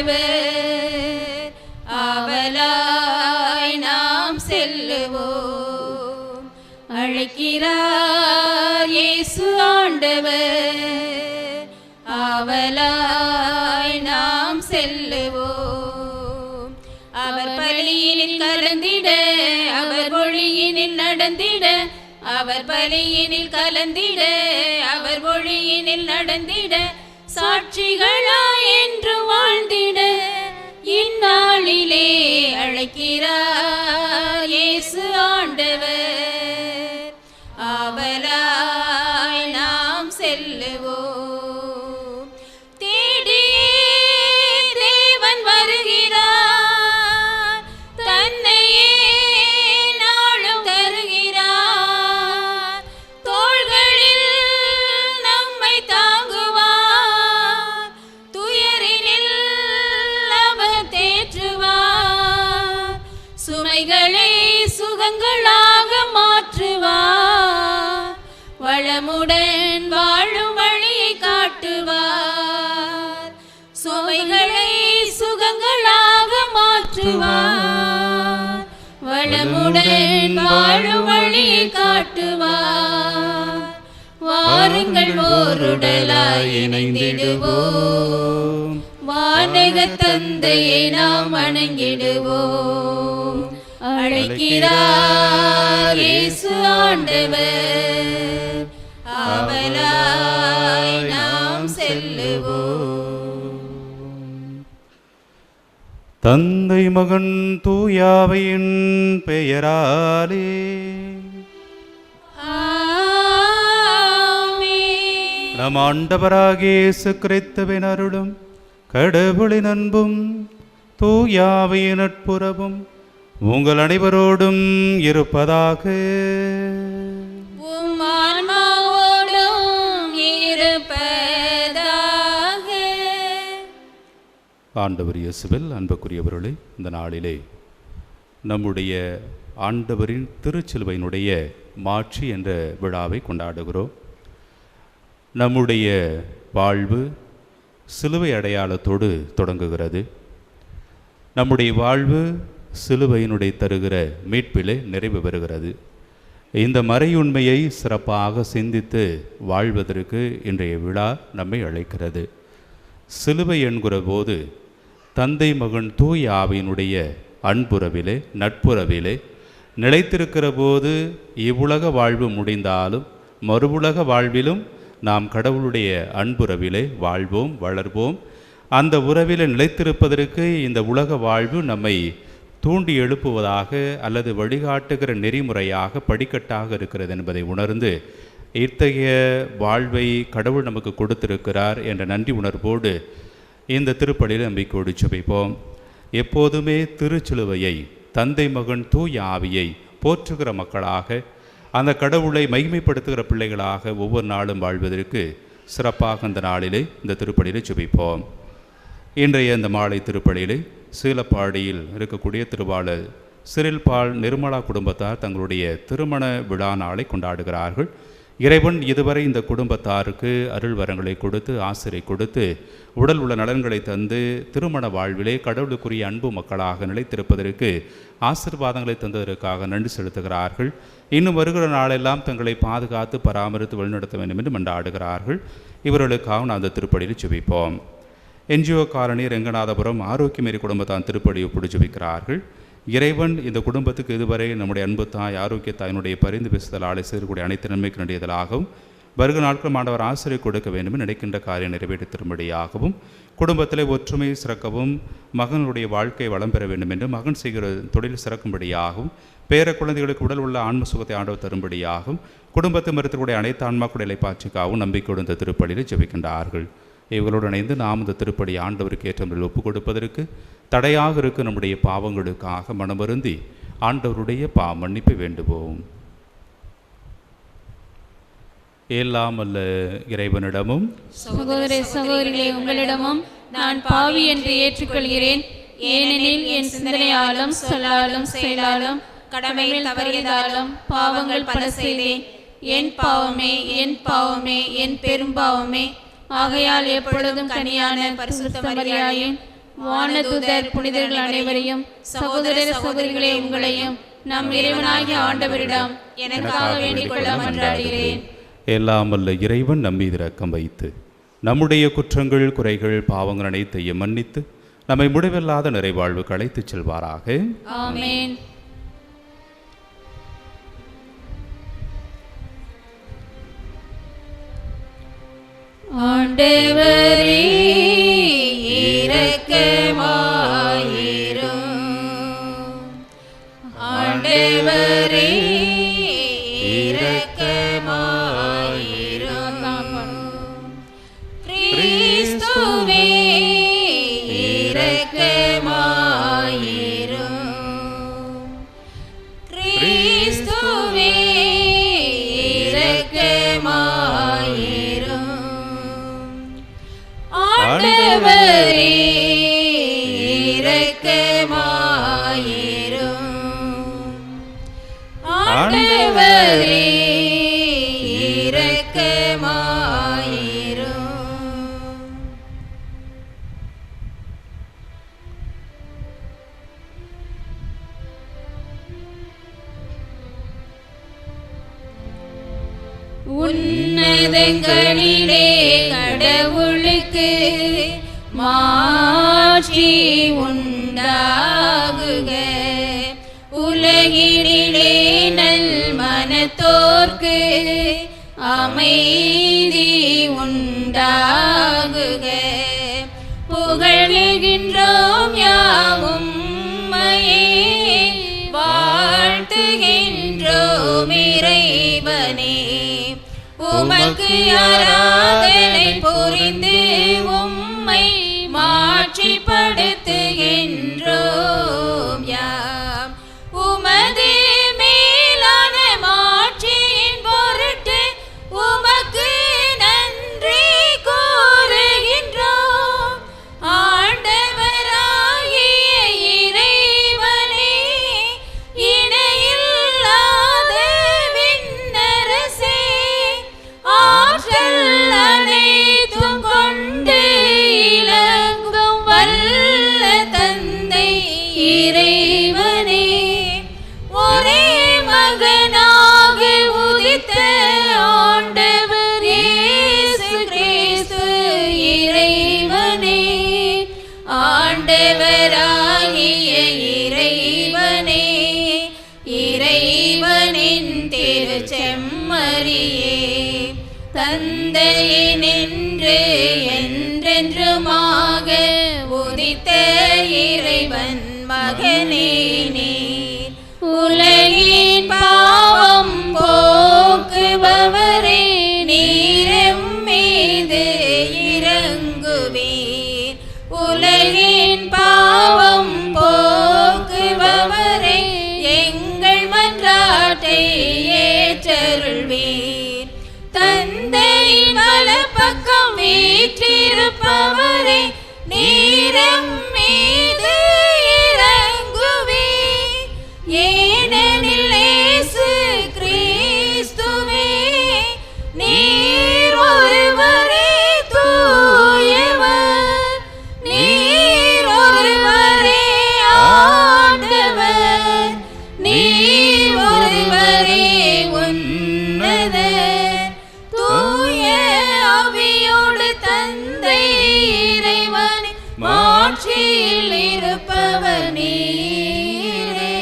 ஆண்டவர், ஆவலாய் நாம் செல்லுவோம். அழைக்கிறார் இயேசு ஆண்டவர், ஆவலாய் நாம் செல்லுவோம். அவர் பலியினில் கலந்திட, அவர் மொழியினில் நடந்திட, அவர் பலியினில் கலந்திட, அவர் மொழியினில் நடந்திட, சாட்சிகளாய் என்று வாழ்ந்திட இந்நாளிலே அழைக்கிறார் இயேசு ஆண்டவர், ஆவலாய் நாம் செல்லுவோம். தேடியே தேவன் வருகிறார், தன்னையே நாளும் தருகிறார். தோள்களில் நம்மை தாங்குவார், துயரினில் அவர் தேற்றுவார். சுமைகளை சுகங்களாக மாற்றுவார், வளமுடன் வாழும் வழியை காட்டுவார். சுமைகளை சுகங்களாக மாற்றுவார், வளமுடன் வாழும் வழியை காட்டுவார். வாருங்கள் ஓருடலாய் இணைந்திடுவோம், வானக தந்தையை நாம் வணங்கிடுவோம். அழைக்கிறார் இயேசு ஆண்டவர், ஆவலாய் நாம் செல்லுவோம். தந்தை மகன் தூயாவையின் பெயராலே ஆமென். நம் ஆண்டவராகிய இயேசு கிறிஸ்துவின் அருளும் கடவுளின் அன்பும் தூயாவையின் நட்புறவும் உங்கள் அனைவரோடும் இருப்பதாக. உம் ஆன்மாவோடும் இருப்பதாக. ஆண்டவர் இயேசுவில் அன்புக்குரியவர்களே, இந்த நாளிலே நம்முடைய ஆண்டவரின் திருச்சிலுவையினுடைய மாட்சி என்ற விழாவை கொண்டாடுகிறோம். நம்முடைய வாழ்வு சிலுவை அடையாளத்தோடு தொடங்குகிறது. நம்முடைய வாழ்வு சிலுவையினுடைய தருகிற மீட்பிலே நிறைவு பெறுகிறது. இந்த மறையுண்மையை சிறப்பாக சிந்தித்து வாழ்வதற்கு இன்றைய விழா நம்மை அழைக்கிறது. சிலுவை என்கிற போது தந்தை மகன் தூய ஆவியினுடைய அன்புறவிலே நட்புறவிலே நிலைத்திருக்கிற போது இவ்வுலக வாழ்வு முடிந்தாலும் மறுவுலக வாழ்விலும் நாம் கடவுளுடைய அன்புறவிலே வாழ்வோம், வளர்வோம். அந்த உறவிலே நிலைத்திருப்பதற்கு இந்த உலக வாழ்வு நம்மை தூண்டி எழுப்புவதாக அல்லது வழிகாட்டுகிற நெறிமுறையாக படிக்கட்டாக இருக்கிறது என்பதை உணர்ந்து இத்தகைய வாழ்வை கடவுள் நமக்கு கொடுத்திருக்கிறார் என்ற நன்றி உணர்வோடு இந்த திருப்பலியில் நம்பிக்கையோடு ஜெபிப்போம். எப்போதுமே திருச்சிலுவையை தந்தை மகன் தூய ஆவியை போற்றுகிற மக்களாக, அந்த கடவுளை மகிமைப்படுத்துகிற பிள்ளைகளாக ஒவ்வொரு நாளும் வாழ்வதற்கு சிறப்பாக இந்த நாளிலே இந்த திருப்பலியில் ஜெபிப்போம். இன்றைய இந்த மாலை திருப்பலியிலே சீலப்பாடியில் இருக்கக்கூடிய திருவாளர் சிறில் பால் நிர்மலா குடும்பத்தார் தங்களுடைய திருமண விழா நாளை கொண்டாடுகிறார்கள். இறைவன் இதுவரை இந்த குடும்பத்தாருக்கு அருள் வரங்களை கொடுத்து ஆசிரை கொடுத்து உடல் உள்ள நலன்களை தந்து திருமண வாழ்விலே கடவுளுக்குரிய அன்பு மக்களாக நிலைத்திருப்பதற்கு ஆசீர்வாதங்களை தந்ததற்காக நன்றி செலுத்துகிறார்கள். இன்னும் வருகிற நாளெல்லாம் தங்களை பாதுகாத்து பராமரித்து வழிநடத்த வேண்டும் என்று மன்றாடுகிறார்கள். இவர்களுக்காக நான் அந்த திருப்பலியில் ஜெபிப்போம். என்ஜிஓ காலனி ரெங்கநாதபுரம் ஆரோக்கியமேரி குடும்பத்தான் திருப்பலியை பிடிச்சு வைக்கிறார்கள். இறைவன் இந்த குடும்பத்துக்கு இதுவரை நம்முடைய அன்பு தாய் ஆரோக்கிய தாயினுடைய பரிந்து பேசுதலால் செய்யக்கூடிய அனைத்து நன்மைக்கு நடிகளாகவும் வருக நாட்கள் ஆண்டவர் ஆசிரியர் கொடுக்க வேண்டும் நினைக்கின்ற காரியம் நிறைவேற்றி திரும்படியாகவும் குடும்பத்தில் ஒற்றுமை சிறக்கவும் மகனுடைய வாழ்க்கை வளம் பெற வேண்டும் என்று மகன் செய்கிற தொழில் சிறக்கும்படியாகவும் பேர குழந்தைகளுக்கு உடல் உள்ள ஆன்ம சுகத்தை ஆண்டவர் தரும்படியாகவும் குடும்பத்தை மறுத்தக்கூடிய அனைத்து ஆன்மாக்குடைய இலைப்பாட்சிக்காகவும் நம்பிக்கையோடு இந்த திருப்பலியில் ஜெபிக்கின்றார்கள். இவர்களோடு இணைந்து நாம் இந்த திருப்பலி ஆண்டவருக்கு ஏற்ற முறையில் ஒப்புக் கொடுப்பதற்கு தடையாக இருக்க நம்முடைய பாவங்களுக்காக மனமருந்தி ஆண்டவருடைய மன்னிப்பை வேண்டுவோம். எல்லாம் அல்ல இறைவனிடமும் சகோதர சகோதரிகளே உங்களிடமும் நான் பாவி என்று ஏற்றுக்கொள்கிறேன். ஏனெனில் என் சிந்தனையாலும் சொல்லாலும் செயலாலும் கடமையில் தவறியதாலும் பாவங்கள் பல செய்தேன். என் பாவமே என் பாவமே என் பெரும்பாவமே. ஆகையால் எப்பொழுதும் கனியான பரிசுத்த மரியாயின் வானதூதர் புனிதர்கள் அனைவரையும் சகோதர சகோதரிகளே உங்களையும் நம் இறைவனாகிய ஆண்டவரிடம் எனக்காக வேண்டிக் கொள்ள மன்றாடுகிறேன். எல்லாம் வல்ல இறைவன் நம் மீது இரக்கம் வைத்து நம்முடைய குற்றங்கள் குறைகள் பாவங்கள் அனைத்தையும் மன்னித்து நம்மை முடிவில்லாத நிறைவாழ்வுக்கு அழைத்துச் செல்வாராக. ஆமென். ஆண்டவரே இரக்கமாயிரும். ஆண்டவரே இரக்கமாயிரும். கிறிஸ்துவே இரக்கமாயிரும். கிறிஸ்துவே இரக்கமாயிரும். ஆண்டவரே இரக்கமாயிரும். ஆண்டவரே இரக்கமாயிரும். உன்னதங்களிலே கடவுளுக்கு மாட்சி உண்டாகுக. உலகினிலே நல் மனத்தோர்க்கு அமைதி உண்டாகுக. புகழுகின்றோம் யாவும் உம்மையே, வாழ்த்துகின்றோம் இறைவனே. உமக்கு ஆராதனை புரிந்து உம்மை மாட்சிப்படுத்துகின்றோம் யாம். உமது மேலான மாட்சியின் பொருட்டு உமக்கு நன்றி கூறுகின்றோம். ஆண்டவராகிய இறைவனே, இணையில்லாத விண்ணரசே, ஆற்றல் அனைத்தும் கொண்டு இலங்கும் வல்ல தந்தை இறைவனே, ஒரே மகனாக உதித்த ஆண்டவர் இயேசு கிறிஸ்து இறைவனே, ஆண்டவராகிய இறைவனே, இறைவனின் திருச்செம்மறியே, தந்தையினின்று என்றென்றுமாக உதித்த இறைவன் மகனே நீர். உலகின் பாவம் போக்குபவரே, நீர் மீது இறங்குவீர். உலகின் பாவம் போக்குபவரே, எங்கள் மன்றாட்டை ஏற்றருள்வீர். தந்தையின் வலப்பக்கம் வீற்றிருப்பவரே, நீரம் மீது இறங்குவீர். ஏனெனில் இயேசு கிறிஸ்துவே, நீர் ஒருவரே தூயவர், நீர் ஒருவரே ஆண்டவர், நீர் ஒருவரே உன்னதர். தூய ஆவியோடு தந்தை இறைவன் மாட்சியில் இருப்பவர் நீரே.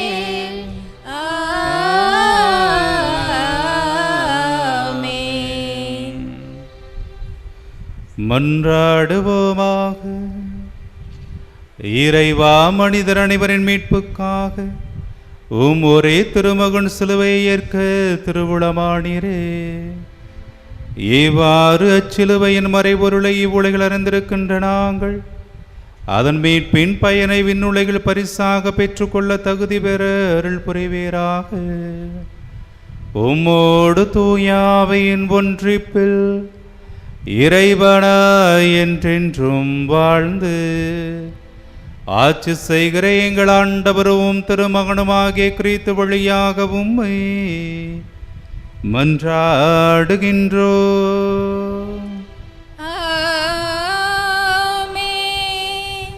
ஆமென். மன்றாடுவோமாக. இறைவா, மனிதர் அனைவரின் மீட்புக்காக ஒரே திருமகன் சிலுவையை ஏற்க திருவுளமானீரே. இவ்வாறு அச்சிலுவையின் மறைபொருளை இவ்வுலகில் அறிந்திருக்கின்ற நாங்கள் அதன் மீட்பின் பயனை விண்ணுலகில் பரிசாக பெற்றுக்கொள்ள தகுதி பெற அருள் புரிவீராக. உம்மோடு தூயாவையின் ஒன்றிப்பில் இறைவனாய் என்றென்றும் வாழ்ந்து ஆட்சி செய்கிற எங்கள் ஆண்டவரும் திருமகனுமாகிய கிறிஸ்து வழியாக உம்மை மன்றாடுகின்றோம். ஆமென்.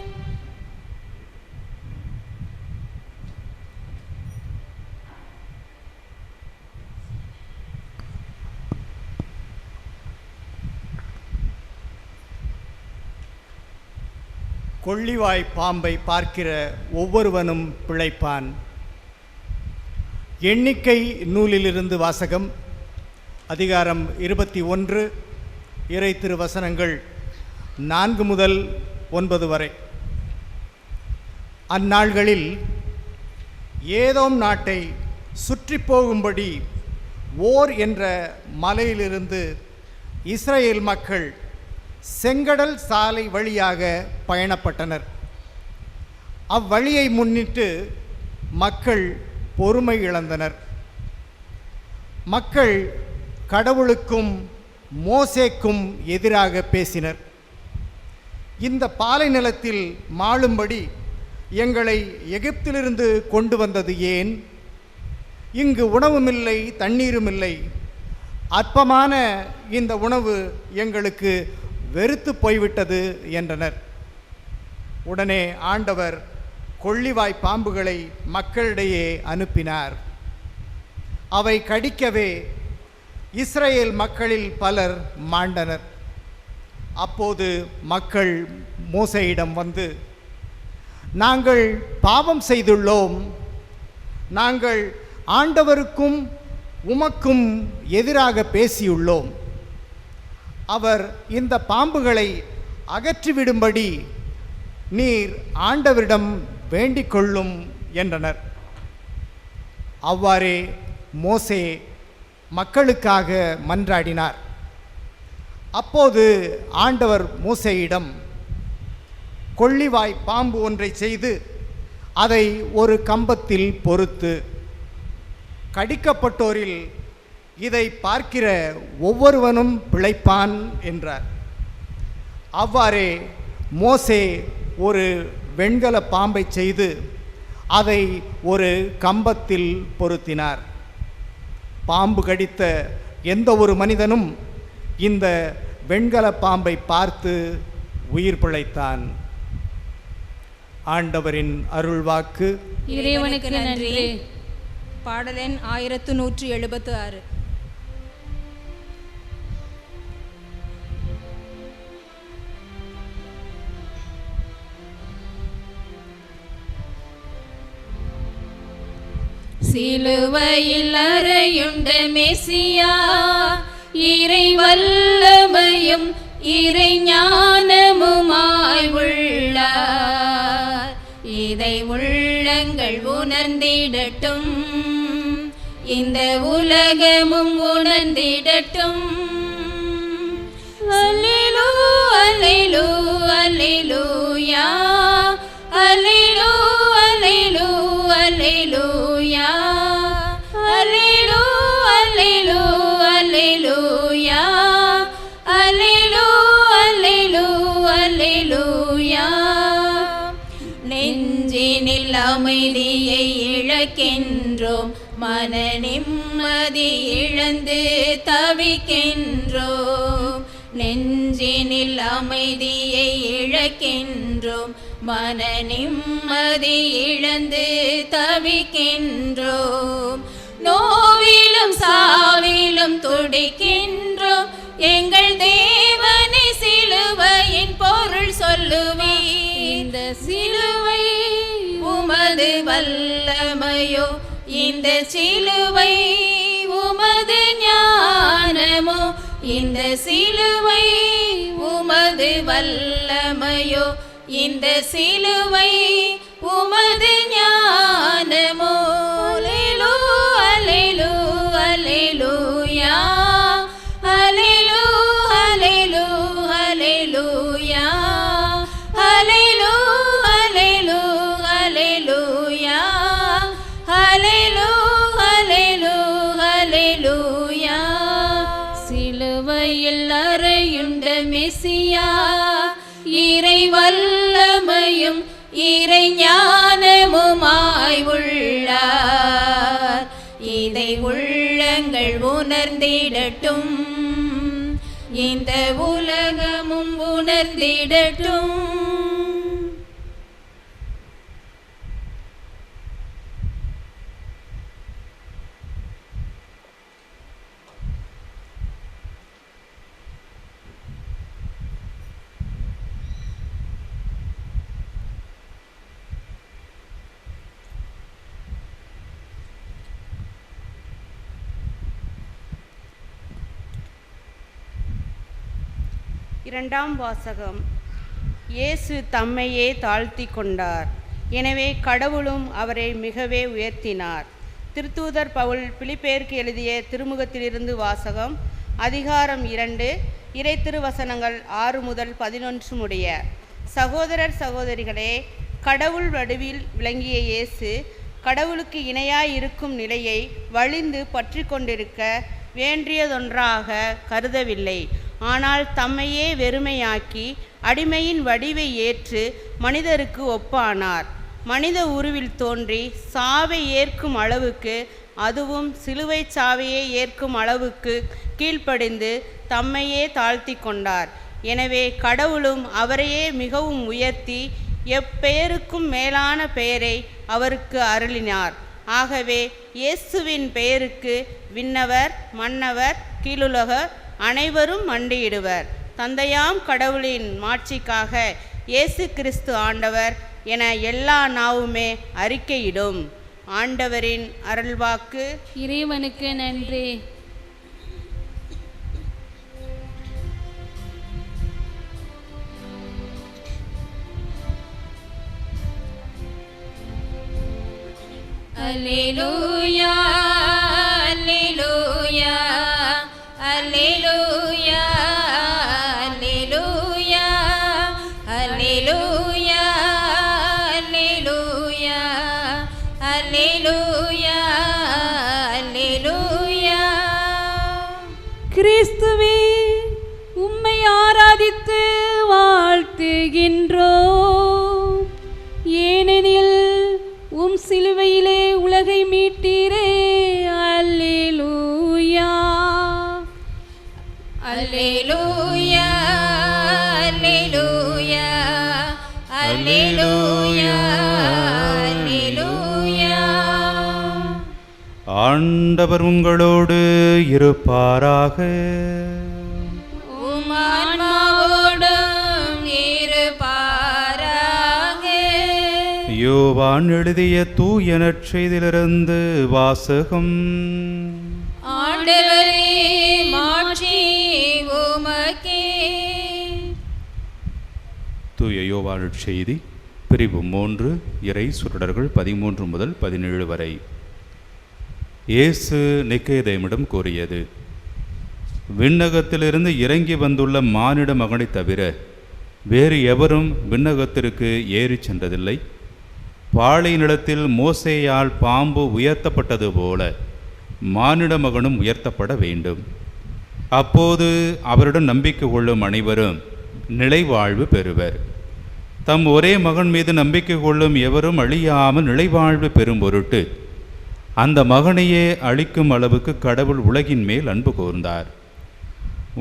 கொள்ளிவாய் பாம்பை பார்க்கிற ஒவ்வொருவனும் பிழைப்பான். எண்ணிக்கை நூலிலிருந்து வாசகம். அதிகாரம் 21, இறை திருவசனங்கள் 4 முதல் 9 வரை. அந்நாள்களில் ஏதோம் நாட்டை சுற்றி போகும்படி ஓர் என்ற மலையிலிருந்து இஸ்ரேல் மக்கள் செங்கடல் சாலை வழியாக பயணப்பட்டனர். அவ்வழியை முன்னிட்டு மக்கள் பொறுமை இழந்தனர். மக்கள் கடவுளுக்கும் மோசேக்கும் எதிராக பேசினர். இந்த பாலை நிலத்தில் மாளும்படி எங்களை எகிப்திலிருந்து கொண்டு வந்தது ஏன்? இங்கு உணவுமில்லை, தண்ணீருமில்லை. அற்பமான இந்த உணவு எங்களுக்கு வெறுத்து போய்விட்டது என்றனர். உடனே ஆண்டவர் கொள்ளிவாய் பாம்புகளை மக்களிடையே அனுப்பினார். அவை கடிக்கவே இஸ்ரேல் மக்களில் பலர் மாண்டனர். அப்போது மக்கள் மோசேயிடம் வந்து, நாங்கள் பாவம் செய்துள்ளோம். நாங்கள் ஆண்டவருக்கும் உமக்கும் எதிராக பேசியுள்ளோம். அவர் இந்த பாம்புகளை அகற்றிவிடும்படி நீர் ஆண்டவரிடம் வேண்டிக் கொள்ளும் என்றனர். அவ்வாறே மோசே மக்களுக்காக மன்றாடினார். அப்போது ஆண்டவர் மோசேயிடம், கொள்ளிவாய் பாம்பு ஒன்றை செய்து அதை ஒரு கம்பத்தில் பொறுத்து கடிக்கப்பட்டோரில் இதை பார்க்கிற ஒவ்வொருவனும் பிழைப்பான் என்றார். அவ்வாறே மோசே ஒரு வெண்கல பாம்பை செய்து அதை ஒரு கம்பத்தில் பொருத்தினார். பாம்பு கடித்த எந்த ஒரு மனிதனும் இந்த வெண்கல பாம்பை பார்த்து உயிர் பிழைத்தான். ஆண்டவரின் அருள்வாக்கு. இறைவனுக்கு நன்றி. பாடலெண் 1176. சிலுவையில் அறையுண்ட மெசியா, இறை வல்லமையும் இறை ஞானமுமாய் உள்ளார். இதை உள்ளங்கள் உணர்ந்திடட்டும், இந்த உலகமும் உணர்ந்திடட்டும். அல்லேலூ அல்லேலூ அல்லேலூயா, அல்லேலூ அல்லேலூ அல்லேலூயா, அல்லேலூ அல்லேலூ அல்லேலூயா, அல்லேலூ அல்லேலூ அல்லேலூயா. நெஞ்சினில் அமைதியை இழக்கின்றோம், மன நிம்மதி இழந்து தவிக்கின்றோம். நெஞ்சினில் அமைதியை இழக்கின்றோம், மன நிம்மதி இழந்து தவிக்கின்றோம். நோவிலும் சாவிலும் துடிக்கின்றோம், எங்கள் தேவனை சிலுவையின் பொருள் சொல்லுவே. இந்த சிலுவை உமது வல்லமையோ, இந்த சிலுவை உமது ஞானமோ, இந்த சிலுவை உமது வல்லமையோ, இந்த சிலுவை உமது ஞானமோ. அல்லேலூ அல்லேலூ அல்லேலூயா, அல்லேலூ அல்லேலூ அல்லேலூயா, அல்லேலூ அல்லேலூ அல்லேலூயா, அல்லேலூ அல்லேலூ அல்லேலூயா. சிலுவையில் அறையுண்ட மெசியா, இறை வல்லமையும் இறை ஞானமுமாய் உள்ளார். இதை உள்ளங்கள் உணர்ந்திடட்டும், இந்த உலகமும் உணர்ந்திடட்டும். இரண்டாம் வாசகம். இயேசு தம்மையே தாழ்த்தி கொண்டார், எனவே கடவுளும் அவரை மிகவே உயர்த்தினார். திருத்தூதர் பவுல் பிலிப்பேருக்கு எழுதிய திருமுகத்திலிருந்து வாசகம். அதிகாரம் 2, இறை திருவசனங்கள் 6 முதல் 11 முடிய. சகோதரர் சகோதரிகளே, கடவுள் வடிவில் விளங்கிய இயேசு கடவுளுக்கு இணையாய் இருக்கும் நிலையை வலிந்து பற்றி கொண்டிருக்க வேண்டியதொன்றாக கருதவில்லை. ஆனால் தம்மையே வெறுமையாக்கி அடிமையின் வடிவை ஏற்று மனிதருக்கு ஒப்பானார். மனித உருவில் தோன்றி சாவை ஏற்கும் அளவுக்கு, அதுவும் சிலுவை சாவையே ஏற்கும் அளவுக்கு கீழ்ப்படிந்து தம்மையே தாழ்த்தி கொண்டார். எனவே கடவுளும் அவரையே மிகவும் உயர்த்தி எப்பெயருக்கும் மேலான பெயரை அவருக்கு அருளினார். ஆகவே இயேசுவின் பெயருக்கு விண்ணவர், மன்னவர், கீழுலக அனைவரும் மண்டியிடுவர். தந்தையாம் கடவுளின் மாட்சிக்காக இயேசு கிறிஸ்து ஆண்டவர் என எல்லா நாவுமே அறிக்கையிடும். ஆண்டவரின் அருள்வாக்கு. இறைவனுக்கு நன்றி. அல்லேலூயா, அல்லேலூயா, அல்லேலூயா, அல்லேலூயா, அல்லேலூயா, அல்லேலூயா, அல்லேலூயா, அல்லேலூயா. கிறிஸ்துவே, உம்மை ஆராதித்து வாழ்த்துகின்றோம். ஏனெனில் உம் சிலுவையிலே உலகை மீட்டீரே. அல்லேலூயா, அல்லேலூயா, அல்லேலூயா, அல்லேலூயா, அல்லேலூயா. ஆண்டவர் உங்களோடு இருப்பாராக. உம் ஆன்மாவோடும் இருப்பாராக. யோவான் எழுதிய தூய நற்செய்தியிலிருந்து வாசகம். ஆண்டவரே, மாட்சி உமக்கே. தூய யோவான் நற்செய்தி பிரிவு 3, இறை சுருடர்கள் 13 முதல் 17 வரை. இயேசு நிக்கோதேமிடம் கூறியது, விண்ணகத்திலிருந்து இறங்கி வந்துள்ள மானிட மகனை தவிர வேறு எவரும் விண்ணகத்திற்கு ஏறி சென்றதில்லை. பாலை நிலத்தில் மோசேயால் பாம்பு உயர்த்தப்பட்டது போல மானிட மகனும் உயர்த்தப்பட வேண்டும். அப்போது அவருடன் நம்பிக்கை கொள்ளும் அனைவரும் நிலைவாழ்வு பெறுவர். தம் ஒரே மகன் மீது நம்பிக்கை கொள்ளும் எவரும் அழியாமல் நிலைவாழ்வு பெறும் பொருட்டு அந்த மகனையே அழிக்கும் அளவுக்கு கடவுள் உலகின் மேல் அன்பு கூர்ந்தார்.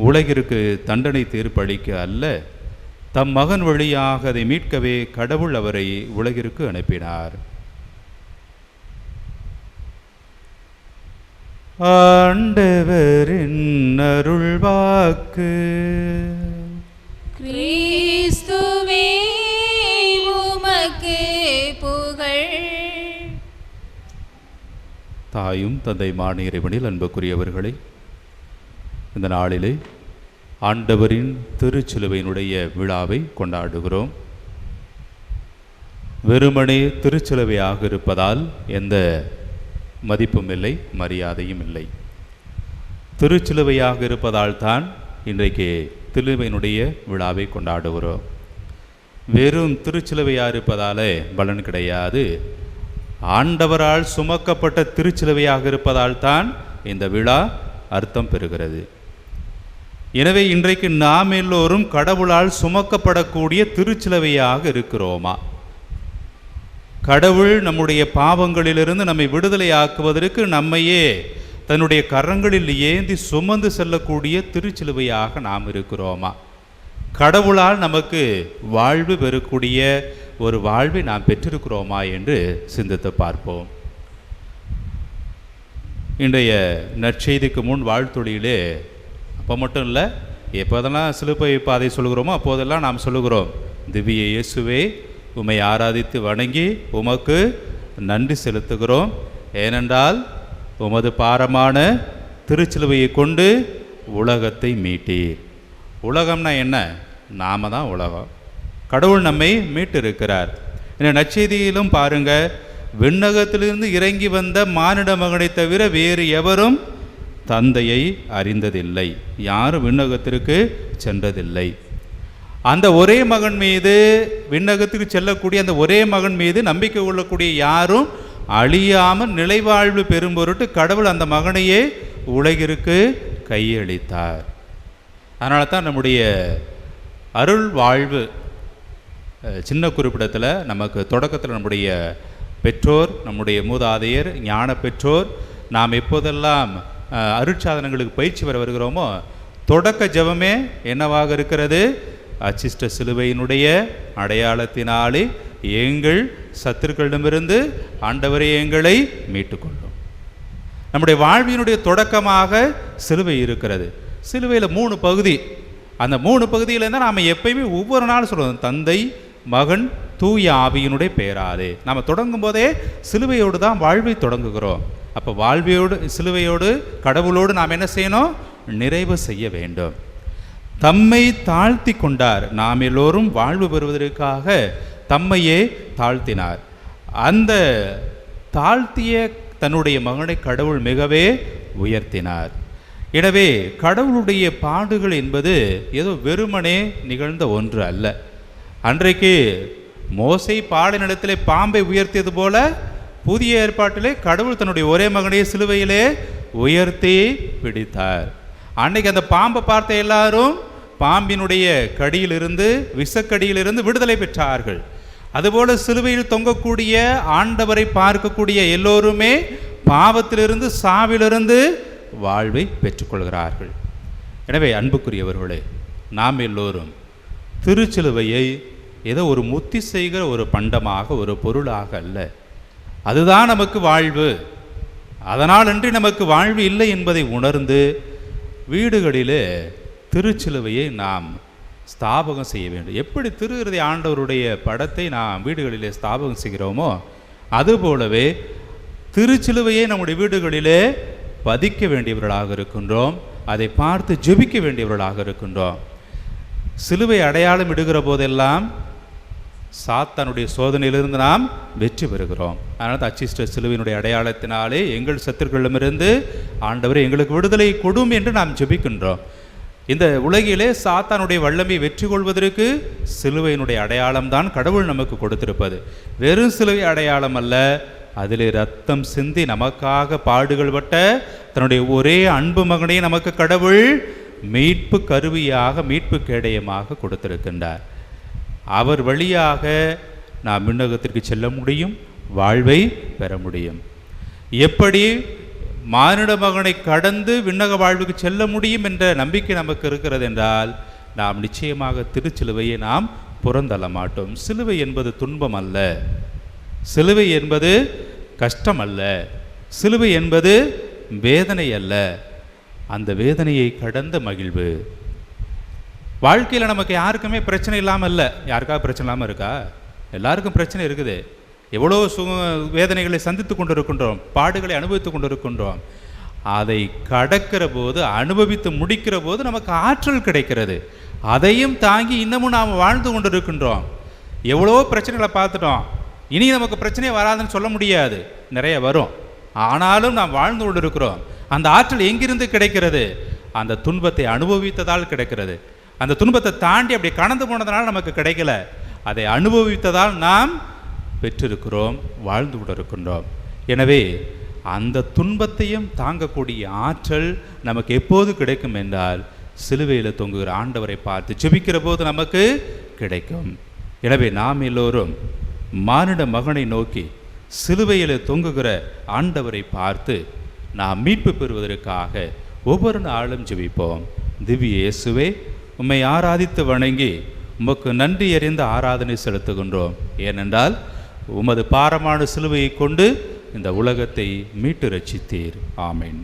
உலகிற்கு தண்டனை தீர்ப்பளிக்க அல்ல, தம் மகன் வழியாக அதை மீட்கவே கடவுள் அவரை உலகிற்கு அனுப்பினார். ஆண்டவரின் அருள்வாக்கு. கிறிஸ்துவே, உமக்கு புகழ். தாயும் தந்தையுமான இறைவனில் அன்புக்குரியவர்களே, இந்த நாளிலே ஆண்டவரின் திருச்சிலுவையினுடைய விழாவை கொண்டாடுகிறோம். வெறுமனே திருச்சிலுவையாக இருப்பதால் எந்த மதிப்பும் இல்லை, மரியாதையும் இல்லை. திருச்சிலுவையாக இருப்பதால் தான் இன்றைக்கு திருச்சிலுவையினுடைய விழாவை கொண்டாடுகிறோம். வெறும் திருச்சிலுவையாக இருப்பதாலே பலன் கிடையாது. ஆண்டவரால் சுமக்கப்பட்ட திருச்சிலுவையாக இருப்பதால் தான் இந்த விழா அர்த்தம் பெறுகிறது. எனவே இன்றைக்கு நாம் எல்லோரும் கடவுளால் சுமக்கப்படக்கூடிய திருச்சிலுவையாக இருக்கிறோமா? கடவுள் நம்முடைய பாவங்களிலிருந்து நம்மை விடுதலை ஆக்குவதற்கு நம்மையே தன்னுடைய கரங்களில் ஏந்தி சுமந்து செல்லக்கூடிய திருச்சிலுவையாக நாம் இருக்கிறோமா? கடவுளால் நமக்கு வாழ்வு பெறக்கூடிய ஒரு வாழ்வை நாம் பெற்றிருக்கிறோமா என்று சிந்தித்து பார்ப்போம். இன்றைய நற்செய்திக்கு முன் வாழ்த்தொழியிலே அப்போ மட்டும் இல்லை, எப்போதெல்லாம் சிலுவை பாதை சொல்கிறோமோ அப்போதெல்லாம் நாம் சொல்லுகிறோம், திவ்ய இயேசுவே, உம்மை ஆராதித்து வணங்கி உமக்கு நன்றி செலுத்துகிறோம். ஏனென்றால் உமது பாரமான திருச்சிலுவையை கொண்டு உலகத்தை மீட்டீர். உலகம்னா என்ன? நாம தான் உலகம். கடவுள் நம்மை மீட்டு இருக்கிறார். இந்த நற்செய்தியிலும் பாருங்க, விண்ணகத்திலிருந்து இறங்கி வந்த மானிட மகனை தவிர வேறு எவரும் தந்தையை அறிந்ததில்லை. யாரும் விண்ணகத்திற்கு சென்றதில்லை. அந்த ஒரே மகன் மீது, விண்ணகத்துக்கு செல்லக்கூடிய அந்த ஒரே மகன் மீது நம்பிக்கை கொள்ளக்கூடிய யாரும் அழியாமல் நிலைவாழ்வு பெறும் பொருட்டு கடவுள் அந்த மகனையே உலகிற்கு கையளித்தார். அதனால தான் நம்முடைய அருள் வாழ்வு சின்ன குறிப்பிடத்தில் நமக்கு தொடக்கத்தில் நம்முடைய பெற்றோர், நம்முடைய மூதாதையர், ஞான பெற்றோர், நாம் எப்போதெல்லாம் அருட்சாதனங்களுக்கு பயிற்சி பெற வருகிறோமோ தொடக்க ஜெபமே என்னவாக இருக்கிறது? அச்சிஷ்ட சிலுவையினுடைய அடையாளத்தினாலே எங்கள் சத்துருக்களிடமிருந்து ஆண்டவரே எங்களை மீட்டுக்கொள்ளும். நம்முடைய வாழ்வினுடைய தொடக்கமாக சிலுவை இருக்கிறது. சிலுவையில் 3 பகுதி. அந்த 3 பகுதியில் தான் நாம் எப்பயுமே ஒவ்வொரு நாளும் சொல்லுவோம், தந்தை, மகன், தூய ஆவியினுடைய பெயராலே. நாம் தொடங்கும் போதே சிலுவையோடு தான் வாழ்வை தொடங்குகிறோம். அப்போ வாழ்வையோடு, சிலுவையோடு, கடவுளோடு நாம் என்ன செய்யணும்? நிறைவு செய்ய வேண்டும். தம்மை தாழ்த்தி கொண்டார். நாம் எல்லோரும் வாழ்வு பெறுவதற்காக தம்மையே தாழ்த்தினார். அந்த தாழ்த்திய தன்னுடைய மகனை கடவுள் மிகவே உயர்த்தினார். எனவே கடவுளுடைய பாடுகள் என்பது ஏதோ வெறுமனே நிகழ்ந்த ஒன்று அல்ல. அன்றைக்கு மோசே பாலை நிலத்திலே பாம்பை உயர்த்தியது போல புதிய ஏற்பாட்டிலே கடவுள் தன்னுடைய ஒரே மகனையே சிலுவையிலே உயர்த்தி பிடித்தார். அன்னைக்கு அந்த பாம்பை பார்த்த எல்லாரும் பாம்பினுடைய கடியிலிருந்து, விஷக்கடியிலிருந்து விடுதலை பெற்றார்கள். அதுபோல சிலுவையில் தொங்கக்கூடிய ஆண்டவரை பார்க்கக்கூடிய எல்லோருமே பாவத்திலிருந்து, சாவிலிருந்து வாழ்வை பெற்றுக்கொள்கிறார்கள். எனவே அன்புக்குரியவர்களே, நாம் எல்லோரும் திருச்சிலுவையை ஏதோ ஒரு முத்தி செய்கிற ஒரு பண்டமாக, ஒரு பொருளாக அல்ல, அதுதான் நமக்கு வாழ்வு, அதனால் அன்றி நமக்கு வாழ்வு இல்லை என்பதை உணர்ந்து வீடுகளிலே திருச்சிலுவையை நாம் ஸ்தாபகம் செய்ய வேண்டும். எப்படி திரு இருதய ஆண்டவருடைய படத்தை நாம் வீடுகளிலே ஸ்தாபகம் செய்கிறோமோ அதுபோலவே திருச்சிலுவையை நம்முடைய வீடுகளிலே பதிக்க வேண்டியவர்களாக இருக்கின்றோம். அதை பார்த்து ஜெபிக்க வேண்டியவர்களாக இருக்கின்றோம். சிலுவை அடையாளம் இடுகிற போதெல்லாம் சாத்தானுடைய சோதனையிலிருந்து நாம் வெற்றி பெறுகிறோம். அதனால் தான் அச்சிஷ்ட சிலுவையினுடைய அடையாளத்தினாலே எங்கள் சத்துருக்களிடமிருந்து ஆண்டவரை எங்களுக்கு விடுதலை கொடும் என்று நாம் ஜெபிக்கின்றோம். இந்த உலகிலே சாத்தானுடைய வல்லமை வெற்றி கொள்வதற்கு சிலுவையினுடைய அடையாளம்தான் கடவுள் நமக்கு கொடுத்திருப்பது. வெறும் சிலுவை அடையாளம் அல்ல, அதிலே ரத்தம் சிந்தி நமக்காக பாடுகள் பட்ட தன்னுடைய ஒரே அன்பு மகனை நமக்கு கடவுள் மீட்பு கருவியாக, மீட்பு கேடயமாக கொடுத்திருக்கின்றார். அவர் வழியாக நாம் விண்ணகத்திற்கு செல்ல முடியும், வாழ்வை பெற முடியும். எப்படி மானிட மகனை கடந்து விண்ணக வாழ்வுக்கு செல்ல முடியும் என்ற நம்பிக்கை நமக்கு இருக்கிறது என்றால் நாம் நிச்சயமாக திருச்சிலுவையை நாம் புறந்தள்ள மாட்டோம். சிலுவை என்பது துன்பம் அல்ல, சிலுவை என்பது கஷ்டம் அல்ல, சிலுவை என்பது வேதனை அல்ல, அந்த வேதனையை கடந்த மகிழ்வு. வாழ்க்கையில் நமக்கு யாருக்குமே பிரச்சனை இல்லாமல் இல்லை. யாருக்காவது பிரச்சனை இல்லாமல் இருக்கா? எல்லாருக்கும் பிரச்சனை இருக்குது. எவ்வளோ வேதனைகளை சந்தித்து கொண்டு இருக்கின்றோம், பாடுகளை அனுபவித்து கொண்டு இருக்கின்றோம். அதை கடக்கிற போது, அனுபவித்து முடிக்கிற போது நமக்கு ஆற்றல் கிடைக்கிறது. அதையும் தாங்கி இன்னமும் நாம் வாழ்ந்து கொண்டு இருக்கின்றோம். எவ்வளோ பிரச்சனைகளை பார்த்துட்டோம், இனி நமக்கு பிரச்சனையே வராதுன்னு சொல்ல முடியாது, நிறைய வரும். ஆனாலும் நாம் வாழ்ந்து கொண்டு இருக்கிறோம். அந்த ஆற்றல் எங்கிருந்து கிடைக்கிறது? அந்த துன்பத்தை அனுபவித்ததால் கிடைக்கிறது. அந்த துன்பத்தை தாண்டி அப்படி கடந்து போனதுனால நமக்கு கிடைக்கல, அதை அனுபவித்ததால் நாம் பெற்றிருக்கிறோம், வாழ்ந்து கொண்டு இருக்கின்றோம். எனவே அந்த துன்பத்தையும் தாங்கக்கூடிய ஆற்றல் நமக்கு எப்போது கிடைக்கும் என்றால் சிலுவையில் தொங்குகிற ஆண்டவரை பார்த்து ஜெபிக்கிற போது நமக்கு கிடைக்கும். எனவே நாம் எல்லோரும் மானிட மகனை நோக்கி சிலுவையில் தொங்குகிற ஆண்டவரை பார்த்து நாம் மீட்பு பெறுவதற்காக ஒவ்வொரு நாளும் ஜெபிப்போம். திவ்ய இயேசுவே, உம்மை ஆராதித்து வணங்கி உமக்கு நன்றி அறிந்த ஆராதனை செலுத்துகின்றோம். ஏனென்றால் உமது பாரமான சிலுவையை கொண்டு இந்த உலகத்தை மீட்டு ரட்சித்தீர். ஆமென்.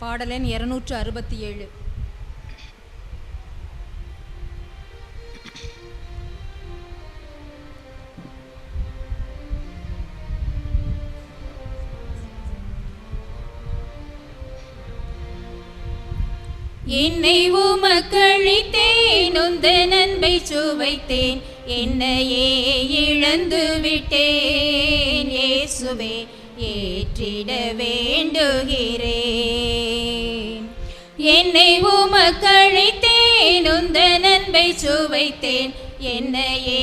பாடலெண் 267. என்னை உமக்களித்தேன் உந்தன் அன்பை சுவைத்தேன் என்னையே இழந்து விட்டேன் இயேசுவே ஏற்றிட வேண்டுகிறேன். என்னை உமக்களித்தேன் உந்தன் அன்பை சுவைத்தேன் என்னையே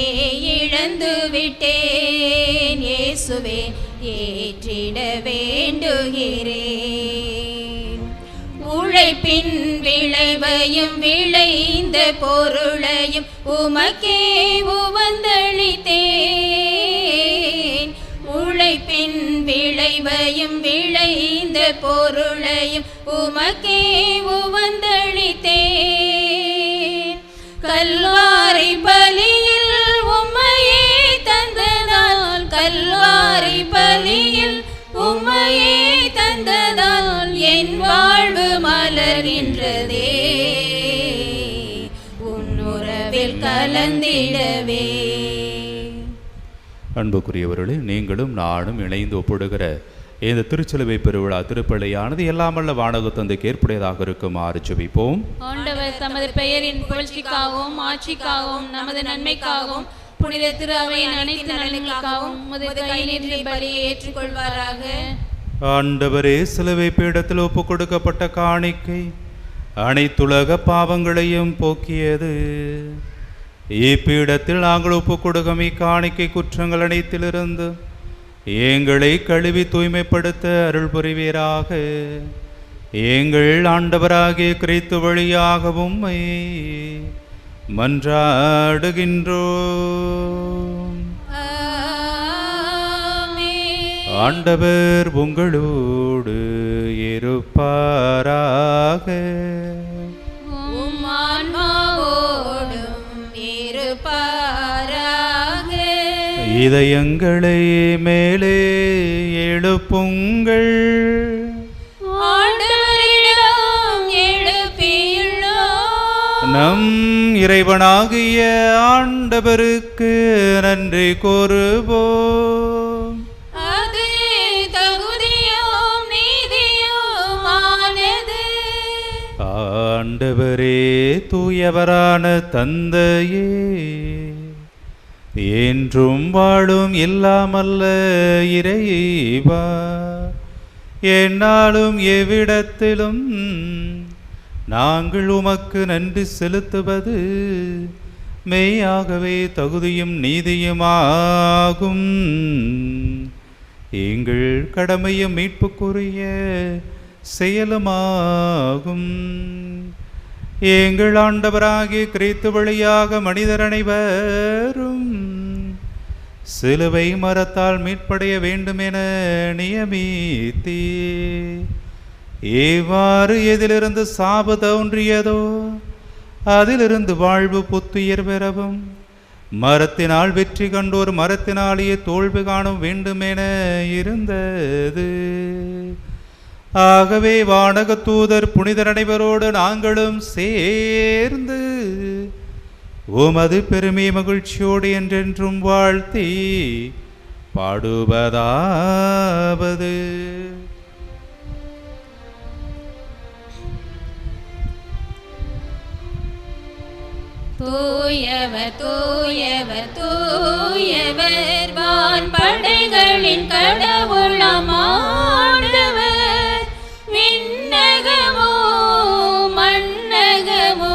இழந்து விட்டேன் இயேசுவே ஏற்றிட வேண்டுகிறேன். உழைப்பின் விளைவையும் விளைந்த பொருளையும் உமக்கே உவந்தளித்தேன். உழைப்பின் விளைவையும் விளைந்த பொருளையும் உமக்கே உவந்தளித்தேன். கல்வாரி பலியில் உம்மையே தந்ததால் கல்வாரி பலியில் உம்மையே தந்ததால் என் வாழ்வு மலர்கின்றதே உன் உறவில் கலந்திடவே. அன்புக்குரியவர்களே, நீங்களும் நானும் இணைந்து ஒப்பிடுகிற இந்த திருச்சிலுவை பெருவிழா திருப்பலியானது எல்லாமல்ல வானக தந்தைக்கு ஏற்புடையதாக இருக்குமாறு ஜெபிப்போம். ஆண்டவர் தமது பெயரின் புகழ்ச்சிக்காகவும் ஆட்சிக்காகவும் நமது நன்மைக்காகவும் புனித திரு அவையின் அனைத்து நலனுக்காகவும் உமது கையிலிருந்து பலியை ஏற்றுக்கொள்வாராக. ஆண்டவரே, சிலுவை பீடத்தில் ஒப்பு கொடுக்கப்பட்ட காணிக்கை அனைத்துலக பாவங்களையும் போக்கியது. இப்பீடத்தில் நாங்கள் ஒப்பு கொடுக்கும் இக்காணிக்கை குற்றங்கள் அனைத்திலிருந்து எங்களை கழுவி தூய்மைப்படுத்த அருள் புரிவீராக. எங்கள் ஆண்டவராகிய கிறிஸ்து வழியாகவும் மன்றாடுகின்றோம். ஆண்டவர் உங்களோடு இருப்பாராக. இதயங்களை மேலே எழுப்புங்கள். நம் இறைவனாகிய ஆண்டவருக்கு நன்றி கூறுவோம். அது தகுதியும் நீதியுமானது. ஆண்டவரே, தூயவரான தந்தையே, என்றும் வாழும் இல்லாமல்ல இறைவா, என்னாலும் எவ்விடத்திலும் நாங்கள் உமக்கு நன்றி செலுத்துவது மெய்யாகவே தகுதியும் நீதியுமாகும். எங்கள் கடமையும் மீட்புக்குரிய செயலுமாகும். எங்கள் ஆண்டவராகிய கிறிஸ்து வழியாக மனிதர் அனைவரும் சிலுவை மரத்தால் மீட்படைய வேண்டுமென நியமித்தீ. ஏவாறு எதிலிருந்து சாபு தோன்றியதோ அதிலிருந்து வாழ்வு புத்துயிர் பெறவும், மரத்தினால் வெற்றி கண்டோர் மரத்தினாலேயே தோல்வி காணும் வேண்டுமென இருந்தது. ஆகவே வானக தூதர் புனிதர் அனைவரோடு நாங்களும் சேர்ந்து உமது பெருமை மகிழ்ச்சியோடு என்றென்றும் வாழ்த்தி பாடுவதாவது. தூயவர் தூயவர் தூயவர் வான் படைகளின் கடவுளாம் ஆண்டவர். விண்ணகமோ மண்ணகமோ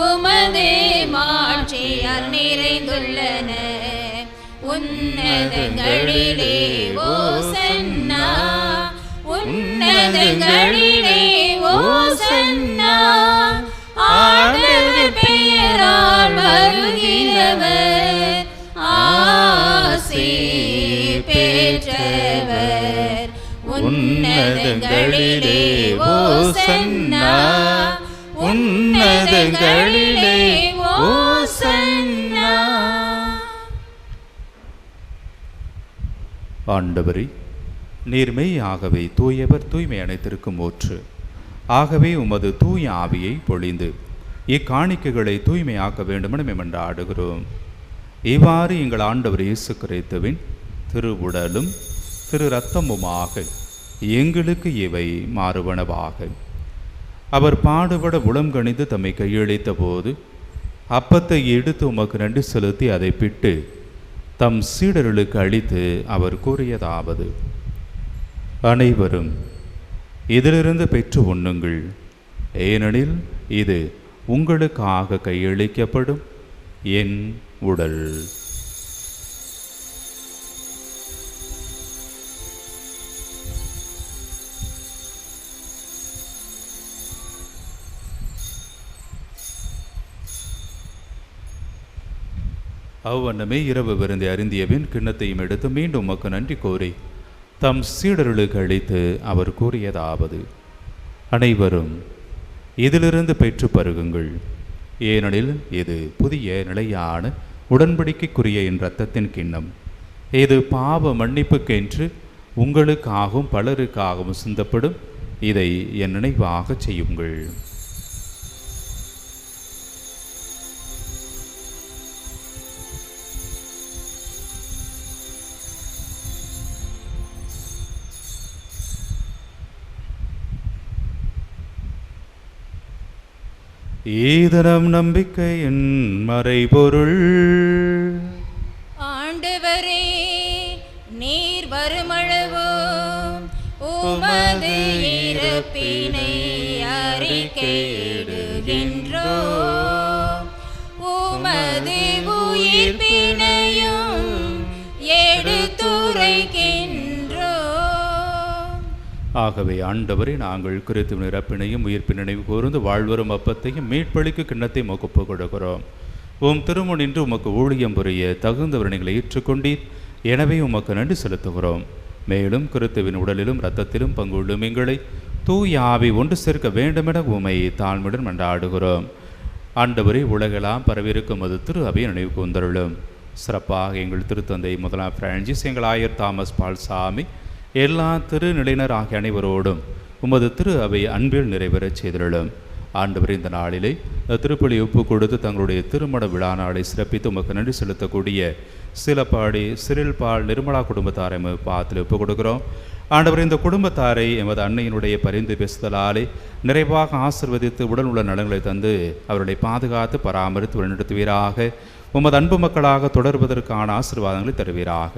உமது மாட்சியால் நிறைந்துள்ளன. உன்னதங்களிலே ஓசன்னா, உன்னதங்களிலே ஓசன்னா. ஆண்டவர் பெயரால் வருகிறவர் ஆசி பெற்றவர். உன்னதங்களிலே ஓசன்னா, உன்னதங்களிலே ஓசன்னா. ஆண்டவரே, நீர்மையாகவே தூயவர், தூய்மை அனைத்திற்கும் ஊற்று. ஆகவே உமது தூய ஆவியை பொழிந்து இக்காணிக்கைகளை தூய்மையாக்க வேண்டுமென மன்றாடுகிறோம். இவ்வாறு எங்கள் ஆண்டவர் இயேசு கிறிஸ்துவின் திருவுடலும் திரு இரத்தமுமாக எங்களுக்கு இவை மாறுவனவாக. அவர் பாடுபட உளம் கணிந்து தம்மை கையளித்த போது அப்பத்தை எடுத்து உமக்கு நன்றி செலுத்தி அதை பிட்டு தம் சீடர்களுக்கு அளித்து அவர் கூறியதாவது: அனைவரும் இதிலிருந்து பெற்று உண்ணுங்கள், ஏனெனில் இது உங்களுக்காக கையளிக்கப்படும் என் உடல். அவ்வண்ணமே இரவு விருந்தை அருந்தியபின் கிண்ணத்தையும் எடுத்து மீண்டும் உமக்கு நன்றி கூறி தம் சீடர்களுக்கு அளித்து அவர் கூறியதாவது: அனைவரும் இதிலிருந்து பெற்று பருகுங்கள், ஏனெனில் இது புதிய நிலையான உடன்படிக்கைக்குரிய என் இரத்தத்தின் கிண்ணம். இது பாவ மன்னிப்புக்கென்று உங்களுக்காகவும் பலருக்காகவும் சிந்தப்படும். இதை என் நினைவாக செய்யுங்கள். ஈதனம் நம்பிக்கையின் மறைபொருள். ஆண்டவரே, நீர் வருமளவோ உமது இறப்பினை அறிக்கையிடுகின்றோ, உமது உயிர்ப்பினையும் எடுத்துரைக்கின்றோ. ஆகவே ஆண்டவரே, நாங்கள் கிறிஸ்துவின் இறப்பினையும் உயிர்ப்பின் நினைவு கூர்ந்து வாழ்வரும் அப்பத்தையும் மீட்பளிக்கு கிண்ணத்தை ஒப்புக் கொடுக்கிறோம். உம் திருமுனின்று உமக்கு ஊழியம் புரிய தகுந்தவர் எங்களை ஏற்றுக்கொண்டீர். எனவே உமக்கு நன்றி செலுத்துகிறோம். மேலும் கிறிஸ்துவின் உடலிலும் இரத்தத்திலும் பங்குள்ளும் எங்களை தூய ஆவி ஒன்று சேர்க்க வேண்டுமென உமை தாழ்மையுடன் மன்றாடுகிறோம். ஆண்டவரே, உலகெல்லாம் பரவிருக்கும் அது திரு அவை நினைவு கூர்ந்தருளும். சிறப்பாக எங்கள் திருத்தந்தை முதலாம் பிரான்சிஸ், எங்கள் ஆயர் தாமஸ் பால்சாமி, எல்லா திருநிலையினர் ஆகிய அனைவரோடும் உமது திரு அவை அன்பில் நிறைவேறச் செய்திருளும். ஆண்டவர் இந்த நாளிலே திருப்பலி ஒப்பு கொடுத்து தங்களுடைய திருமண விழா நாளை சிறப்பித்து உமக்கு நன்றி செலுத்தக்கூடிய சிலப்பாடி சிறில்பால் நிர்மலா குடும்பத்தாரை பாத்தில் ஒப்பு கொடுக்கிறோம். ஆண்டவர் இந்த குடும்பத்தாரை எமது அன்னையினுடைய பரிந்து பேசுதலாலே நிறைவாக ஆசிர்வதித்து உடல் உள்ள நலன்களை தந்து அவர்களை பாதுகாத்து பராமரித்து வழிநடத்துவீராக. உமது அன்பு மக்களாக தொடர்வதற்கான ஆசீர்வாதங்களை தருவீராக.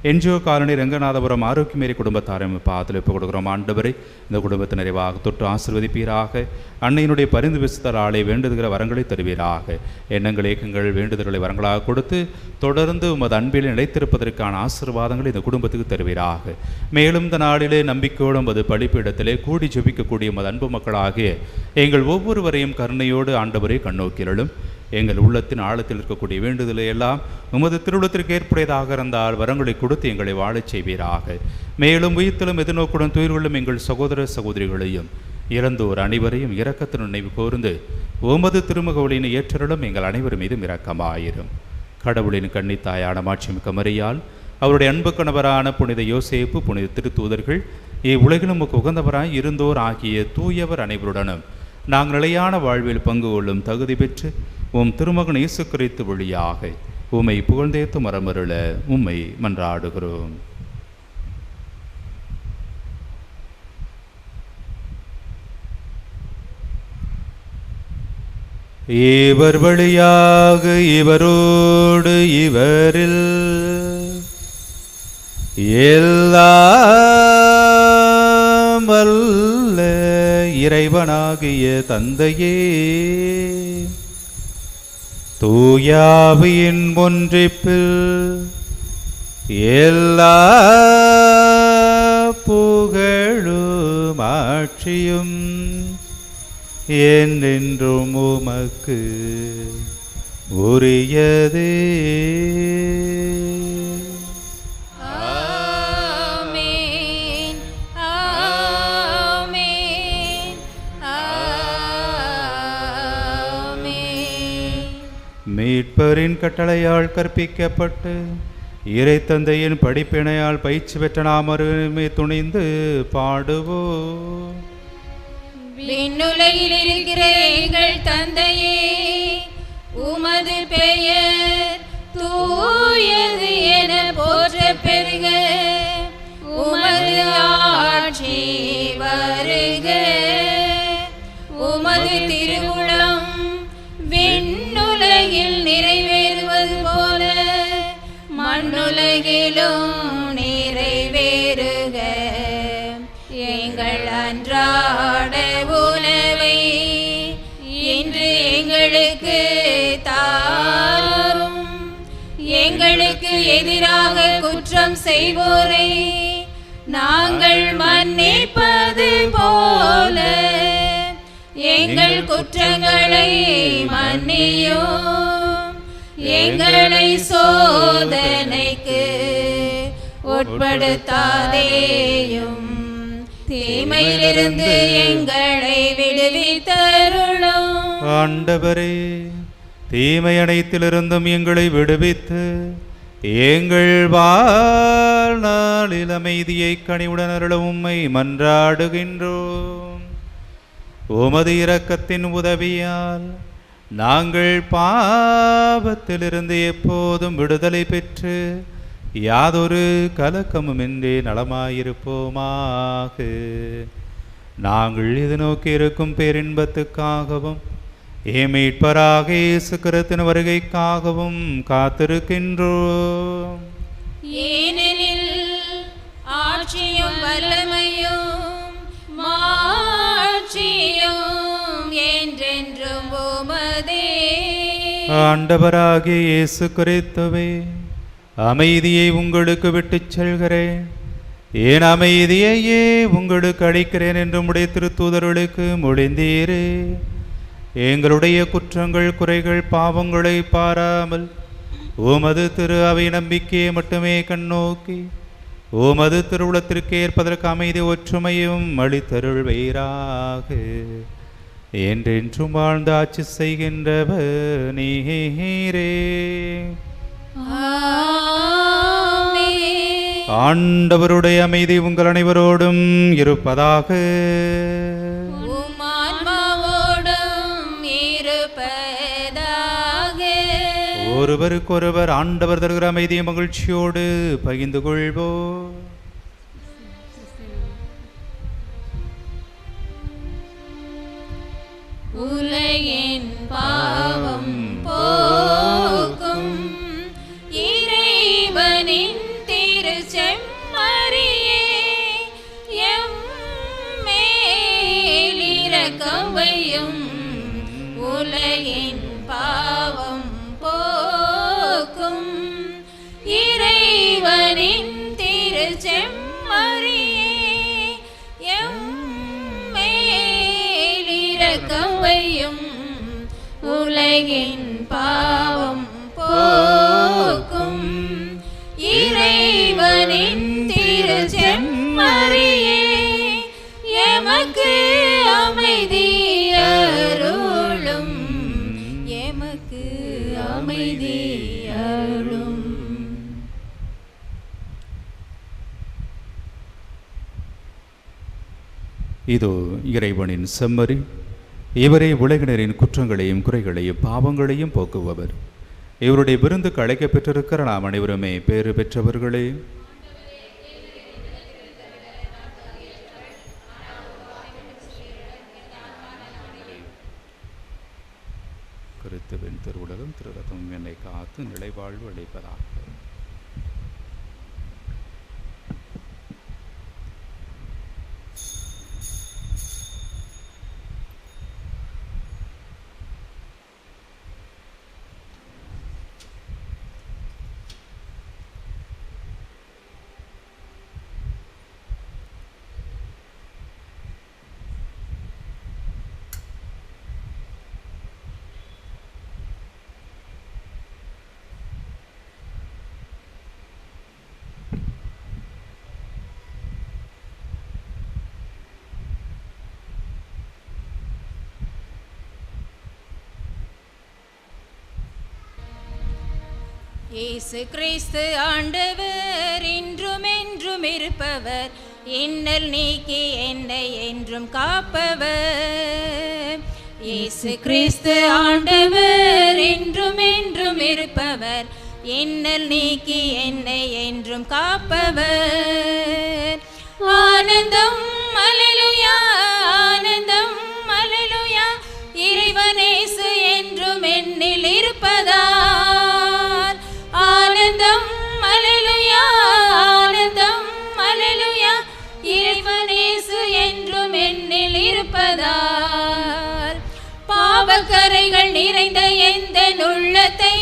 என்ஜிஓ காலனி ரங்கநாதபுரம் ஆரோக்கியமேரி குடும்பத்தாரை பாத்தில் ஒப்புக் கொடுக்கிறோம். ஆண்டவரை இந்த குடும்பத்தை நிறைவாக தொட்டு ஆசீர்வதிப்பீராக. அன்னையினுடைய பரிந்து பேசுதலாலே வேண்டுகிற வரங்களை தருவீராக. எண்ணங்கள், ஏக்கங்கள், வேண்டுதல்களை வரங்களாக கொடுத்து தொடர்ந்து உமது அன்பில் நிலைத்திருப்பதற்கான ஆசீர்வாதங்களை இந்த குடும்பத்துக்கு தருவீராக. மேலும் இந்த நாளிலே நம்பிக்கையோடும் அது பழிப்பிடத்திலே கூடி ஜெபிக்கக்கூடிய உமது அன்பு மக்களாகிய எங்கள் ஒவ்வொருவரையும் கருணையோடு ஆண்டவரை கண்ணோக்கிலும். எங்கள் உள்ளத்தின் ஆழத்தில் இருக்கக்கூடிய வேண்டுதலை எல்லாம் உமது திருவுளத்திற்கு ஏற்புடையதாக இருந்தால் வரங்களை கொடுத்து எங்களை வாழச் செய்வீராக. மேலும் உயிர்த்தலும் எதிர்நோக்குடன் துயிர்களும் எங்கள் சகோதர சகோதரிகளையும் இறந்தோர் அனைவரையும் இரக்கத்தின் நினைவு கூர்ந்து உமது திருமுகவலின் ஏற்றலும் எங்கள் அனைவர் மீதும் இரக்கமாயிரும். கடவுளின் கன்னித்தாயான மாட்சிமிக்க மரியாள், அவருடைய அன்பு கணவரான புனித யோசேப்பு, புனித திருத்தூதர்கள், இவ்வுலகிலும் உகந்தவராய் இருந்தோர் ஆகிய தூயவர் அனைவருடனும் நாங்கள் நிலையான வாழ்வில் பங்கு கொள்ளும் தகுதி பெற்று உம் திருமகன் இயேசு கிறிஸ்து வழியாக உம்மை புகழ்ந்தேத்து மரமருள உம்மை மன்றாடுகிறோம். இவர் வழியாக இவரோடு இவரில் எல்லாம் வல்ல இறைவனாகிய தந்தையே, தூயாவியின் ஒன்றிப்பில் எல்லா புகழும் ஆட்சியும் என்றென்றும் உமக்கு உரியதே. ஆமென், ஆமென், ஆமென். மீட்பரின் கட்டளையால் கற்பிக்கப்பட்டு இறை தந்தையின் படிப்பினையால் பயிற்சி பெற்ற நாம் அருமை துணிந்து பாடுவோம். விண்ணுலகில் இருக்கிற எங்கள் தந்தையே, உமது பெயர் தூயது என போற்ற பெறுக. உமது ஆட்சி வருக. அன்றாட உணவை இன்று எங்களுக்கு தாரும். எங்களுக்கு எதிராக குற்றம் செய்வோரை நாங்கள் மன்னிப்பது போல எங்கள் குற்றங்களை மன்னியும். எங்களை சோதனைக்கு உட்படுத்தாதேயும், தீமையிலிருந்து எங்களை விடுவித்தருளும். ஆண்டவரே, தீமை அனைத்திலிருந்தும் எங்களை விடுவித்து எங்கள் வாழ்நாளில் அமைதியை கனிவுடன் அருள உம்மை மன்றாடுகின்றோம். உமது இரக்கத்தின் உதவியால் நாங்கள் பாவத்திலிருந்து எப்போதும் விடுதலை பெற்று யாதொரு கலக்கமுமின்றி நலமாயிருப்போமாக. நாங்கள் இது நோக்கி இருக்கும் பேரின்பத்துக்காகவும் மீட்பராக இயேசு கிறிஸ்துவின் வருகைக்காகவும் காத்திருக்கின்றோம். ஏனெனில் ஆட்சியும் வல்லமையும் மாட்சியும் என்றென்றும் உமதே. ஆண்டவராகிய இயேசு கிறிஸ்துவே, அமைதியை உங்களுக்கு விட்டுச் செல்கிறேன், என் அமைதியையே உங்களுக்கு அளிக்கிறேன் என்று உம்முடைய திருத்தூதர்களுக்கு மொழிந்தீரே. எங்களுடைய குற்றங்கள் குறைகள் பாவங்களை பாராமல் உமது திரு அவை நம்பிக்கையை மட்டுமே கண்ணோக்கி உமது திருவுளத்திற்கு ஏற்பதற்கு அமைதி ஒற்றுமையும் அளித்தருள்வீராக. என்றென்றும் வாழ்ந்து ஆட்சி செய்கின்றவர் நீரே. ஆண்டவருடைய அமைதி உங்கள் அனைவரோடும் இருப்பதாக. ஒருவருக்கொருவர் ஆண்டவர் தருகிற அமைதியை மகிழ்ச்சியோடு பகிர்ந்து கொள்வோம். உலகின் பாவம் போக்கும் இறைவனின் திருச்செம்மறியே, எம்மேல் இரக்கம் வையும். உலகின் பாவம் போக்கும் இறைவனின் திருச்செம்மறியே, எம்மேல் இரக்கம் வையும். உலகின் பாவம் போக்கும் இறைவனின் திருச்செம்மறியே, எமக்கு அமைதி அருளும். எமக்கு அமைதி அருளும். இதோ இறைவனின் செம்மறி, இவரே உலகினரின் குற்றங்களையும் குறைகளையும் பாவங்களையும் போக்குபவர். இவருடைய விருந்துக்கு அழைக்க பெற்றிருக்கிற நாம் அனைவருமே பேறு பெற்றவர்களே. கிறிஸ்துவின் திருவுலகம் திருரத்தம் என்னை காத்து நிலைவாழ்வு அளிப்பதாக. இயேசு கிறிஸ்து ஆண்டவர், இன்றும் என்றும் இருப்பவர், இன்னல் நீக்கி என்னை என்றும் காப்பவர். இயேசு கிறிஸ்து ஆண்டவர், இன்றும் என்றும் இருப்பவர், இன்னல் நீக்கி என்னை என்றும் காப்பவர். ஆனந்தம் அல்லேலூயா, ஆனந்தம் அல்லேலூயா, இறைவனேசு என்றும் என்னில் இருப்பதால். ஆனந்தம் அல்லேலூயா, ஆனந்தம் அல்லேலூயா, இறைவனேசு என்றும் என்னில் இருப்பதால் பாவக்கரைகள் நிறைந்த எந்த உள்ளத்தை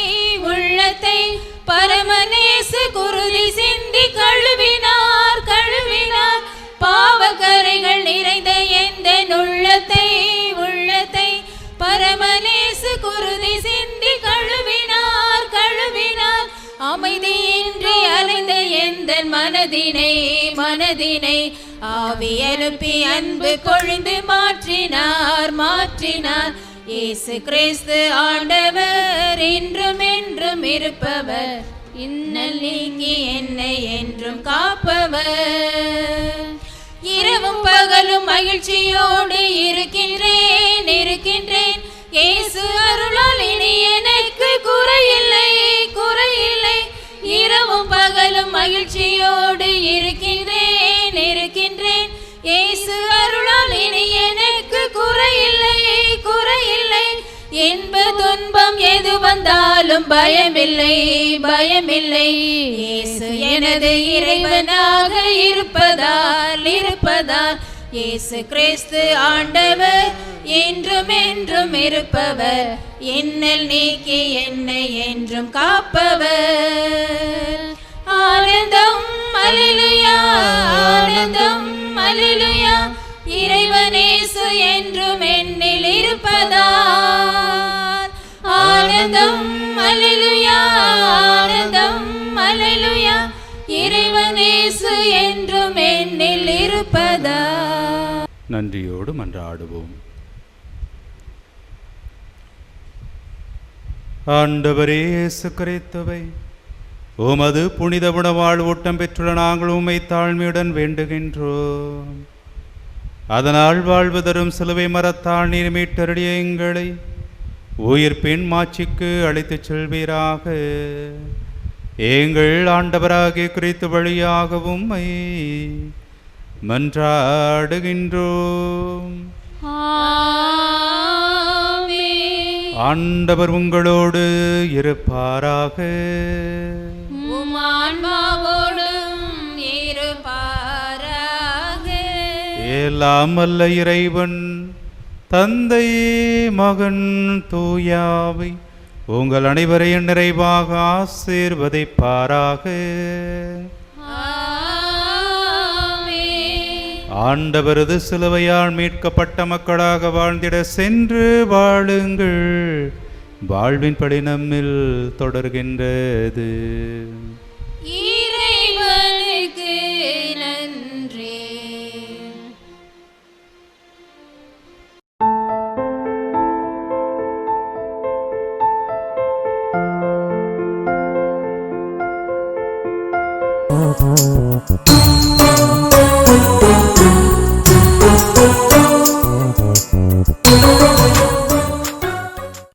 பரமநேசு குருதி சிந்தி கழுவினார் பாவக்கரைகள் நிறைந்த எந்த உள்ளத்தை பரமநேசு குருதி சிந்தி கழுவினார் அமைதியின்றி அலைந்த எந்த மனதினை ஆவி அனுப்பி அன்பு கொழிந்து மாற்றினார் இயேசு கிறிஸ்து ஆண்டவர் இன்றும் என்றும் இருப்பவர் இன்னல் நீக்கி என்னை என்றும் காப்பவர் இரவும் பகலும் மகிழ்ச்சியோடு இருக்கின்றேன் இயேசு அருளால் இனி எனக்கு குறையில்லை இரவும் பகலும் மகிழ்ச்சியோடு இருக்கின்றேன் இயேசு அருளால் இனி எனக்கு குறையில்லை இன்ப துன்பம் எது வந்தாலும் பயமில்லை இயேசு எனது இறைவனாக இருப்பதால் இயேசு கிறிஸ்து ஆண்டவர் என்றும் என்றும் இருப்பவர் இன்னல் நீக்கி என்னை என்றும் காப்பவர் ஆனந்தம் அல்லேலூயா இறைவனேசு என்றும் என்னில் இருப்பதால் ஆனந்தம் அல்லேலூயா இறைவனேசு என்றும் என்னில் இருப்பதால். நன்றியோடு மன்றாடுவோம். ஆண்டவரே இயேசு கிறிஸ்துவே, உமது புனித உணவாள் ஊட்டம் பெற்றுள்ள நாங்கள் உம்மை தாழ்மையுடன் வேண்டுகின்றோம். அதனால் வாழ்வு தரும் சிலுவை மரத்தால் நீர் மீட்டருடைய எங்களை உயிர்ப்பின் மாட்சிக்கு அழைத்துச் செல்வீராக. எங்கள் ஆண்டவராகிய கிறிஸ்து வழியாக உம்மை மன்றாடுகின்றோம். ஆண்டவர் உங்களோடு இருப்பாராக. எல்லாம் வல்ல இறைவன் தந்தை மகன் தூயாவை உங்கள் அனைவரையும் நிறைவாக ஆசீர்வதிப்பாராக. ஆண்டவரது சிலுவையால் மீட்கப்பட்ட மக்களாக வாழ்ந்திட சென்று வாழுங்கள். வாழ்வின் படி நம்மில் தொடர்கின்றது. இறைவனுக்கு நன்றி.